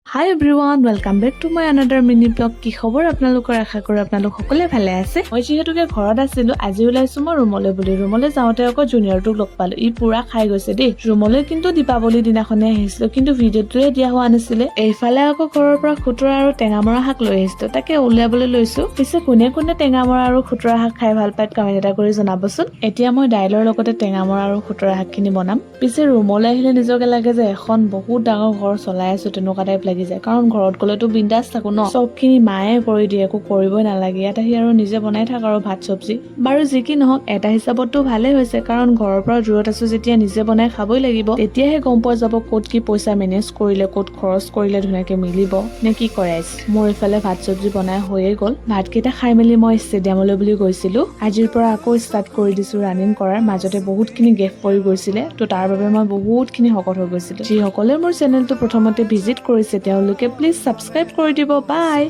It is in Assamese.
Hi everyone, welcome back to my another mini blog. কি খবৰ আপোনালোকৰ আশা কৰো আপোনালোক সকলে ভালে আছে। মই যেহেতুকে ঘৰত আছিলো আজি ওলাইছো মই ৰুমলৈ যাওঁতে আকৌ জুনিয়ৰটোক লগ পালো। ই পুৰা খাই গৈছে দেই। ৰুমলৈ কিন্তু দীপাৱলী দিনাখনে আহিছিলো কিন্তু ভিডিঅ'টোৱে দিয়া হোৱা নাছিলে। এইফালে আকৌ ঘৰৰ পৰা খুতৰা আৰু টেঙামৰা শাক লৈ আহিছিলো। তাকে উলিয়াবলৈ লৈছো। পিছে কোনে কোনে টেঙামৰা আৰু খুতৰা শাক খাই ভাল পায় কমেন্ট এটা কৰি জনাবচোন। এতিয়া মই দাইলৰ লগতে টেঙামৰা আৰু খুতৰা শাকখিনি বনাম। পিছে ৰুমলৈ আহিলে নিজকে লাগে যে এখন বহুত ডাঙৰ ঘৰ চলাই আছো তেনেকুৱা টাইপ লাগি যায় কাৰণ ঘৰত গ'লেতো বিন্দাস থাকো ন সবখিনি মায়ে কৰি দিয়ে একো কৰিবই নালাগে ইয়াত আহি আৰু নিজে বনাই থাক আৰু ভাত চব্জি বাৰু যি কি নহওক এটা হিচাপততো ভালে হৈছে কাৰণ ঘৰৰ পৰা দূৰত আছো যেতিয়া নিজে বনাই খাবই লাগিব তেতিয়াহে গম পোৱা যাব ক'ত কি পইচা মেনেজ কৰিলে ক'ত খৰচ কৰিলে ধুনীয়াকে মিলিব নে কি কৰাইছ মোৰ ইফালে ভাত চব্জি বনাই হৈয়ে গ'ল ভাতকেইটা খাই মেলি মই ষ্টেডিয়ামলৈ বুলি গৈছিলো আজিৰ পৰা আকৌ ষ্টাৰ্ট কৰি দিছো ৰানিং কৰাৰ মাজতে বহুতখিনি গেপ পৰি গৈছিলে তো তাৰ বাবে মই বহুতখিনি শকত হৈ গৈছিলো যিসকলে মোৰ চেনেলটো প্ৰথমতে ভিজিট কৰিছে তেওঁলোকে প্লিজ সাবস্ক্ৰাইব কৰি দিব বাই